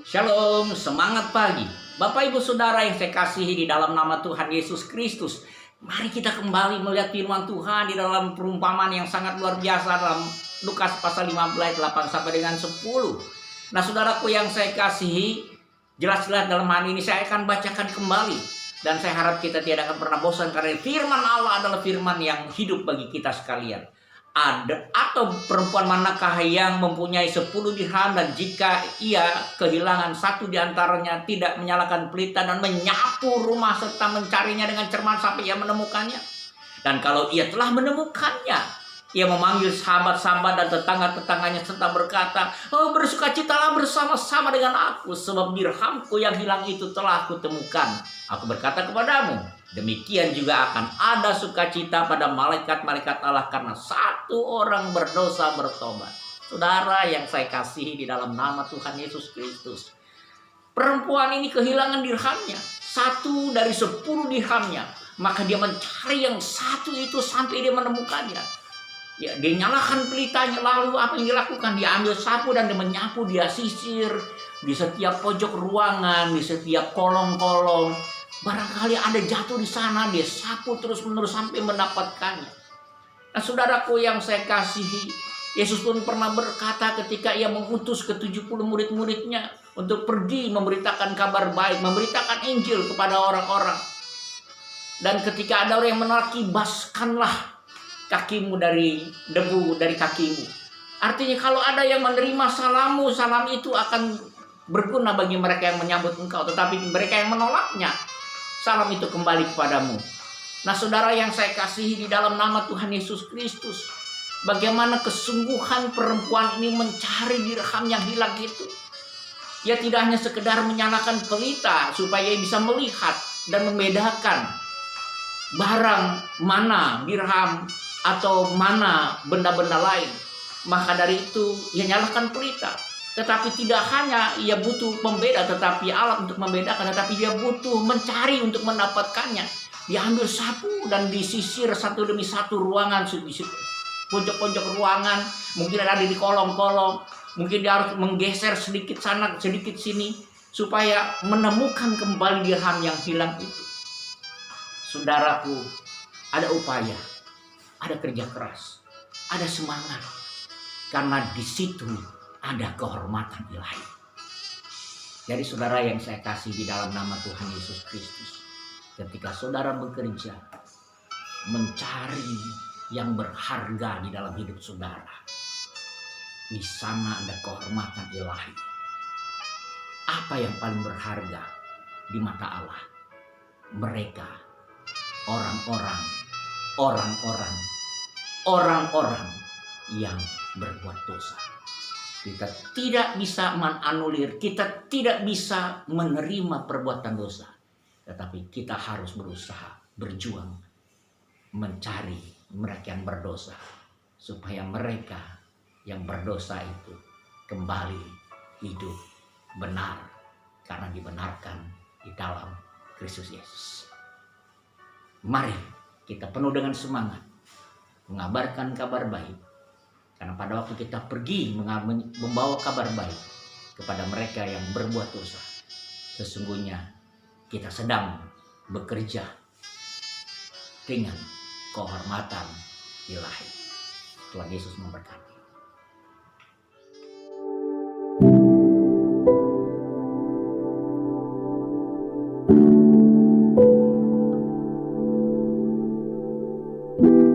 Shalom, semangat pagi. Bapak Ibu Saudara yang saya kasihi di dalam nama Tuhan Yesus Kristus. Mari kita kembali melihat firman Tuhan di dalam perumpamaan yang sangat luar biasa dalam Lukas pasal 15 ayat 8 sampai dengan 10. Nah, saudaraku yang saya kasihi, jelas-jelas dalam hal ini saya akan bacakan kembali. Dan saya harap kita tidak akan pernah bosan karena firman Allah adalah firman yang hidup bagi kita sekalian. Atau perempuan manakah yang mempunyai 10 dirham dan jika ia kehilangan satu di antaranya tidak menyalakan pelita dan menyapu rumah serta mencarinya dengan cermat sampai ia menemukannya. Dan kalau ia telah menemukannya, ia memanggil sahabat-sahabat dan tetangga-tetangganya serta berkata, "Oh, bersukacitalah bersama-sama dengan aku, sebab dirhamku yang hilang itu telah aku temukan. Aku berkata kepadamu, demikian juga akan ada sukacita pada malaikat-malaikat Allah karena satu orang berdosa bertobat." Saudara yang saya kasihi di dalam nama Tuhan Yesus Kristus, perempuan ini kehilangan dirhamnya, satu dari 10 dirhamnya. Maka dia mencari yang satu itu sampai dia menemukannya. Ya, dia nyalakan pelitanya, lalu apa yang dilakukan? Dia ambil sapu dan dia menyapu, dia sisir di setiap pojok ruangan, di setiap kolong-kolong. Barangkali ada jatuh di sana, dia sapu terus-menerus sampai mendapatkannya. Nah, saudaraku yang saya kasihi, Yesus pun pernah berkata ketika ia mengutus ke-70 murid-muridnya untuk pergi memberitakan kabar baik, memberitakan Injil kepada orang-orang. Dan ketika ada orang yang menolak, kibaskanlah kakimu dari debu dari kakimu. Artinya kalau ada yang menerima salammu, salam itu akan berguna bagi mereka yang menyambut engkau. Tetapi mereka yang menolaknya, salam itu kembali kepadamu. Nah, saudara yang saya kasihi di dalam nama Tuhan Yesus Kristus, bagaimana kesungguhan perempuan ini mencari dirham yang hilang itu. Ia tidak hanya sekedar menyalakan pelita supaya ia bisa melihat dan membedakan barang mana dirham atau mana benda-benda lain. Maka dari itu ia nyalakan pelita. Tetapi tidak hanya ia butuh pembeda, tetapi alat untuk membedakan, tetapi dia butuh mencari untuk mendapatkannya. Dia ambil sapu dan disisir satu demi satu ruangan, pojok-pojok ruangan, mungkin ada di kolong-kolong, mungkin dia harus menggeser sedikit sana sedikit sini supaya menemukan kembali dirham yang hilang itu. Saudaraku, ada upaya, ada kerja keras, ada semangat, karena di situ ada kehormatan ilahi. Jadi saudara yang saya kasih di dalam nama Tuhan Yesus Kristus, ketika saudara bekerja, mencari yang berharga di dalam hidup saudara, di sana ada kehormatan ilahi. Apa yang paling berharga di mata Allah? Mereka, orang-orang yang berbuat dosa. Kita tidak bisa menanulir, kita tidak bisa menerima perbuatan dosa. Tetapi kita harus berusaha, berjuang, mencari mereka yang berdosa. Supaya mereka yang berdosa itu kembali hidup benar. Karena dibenarkan di dalam Kristus Yesus. Mari kita penuh dengan semangat mengabarkan kabar baik. Karena pada waktu kita pergi membawa kabar baik kepada mereka yang berbuat dosa, sesungguhnya kita sedang bekerja dengan kehormatan ilahi. Tuhan Yesus memberkati. Thank you.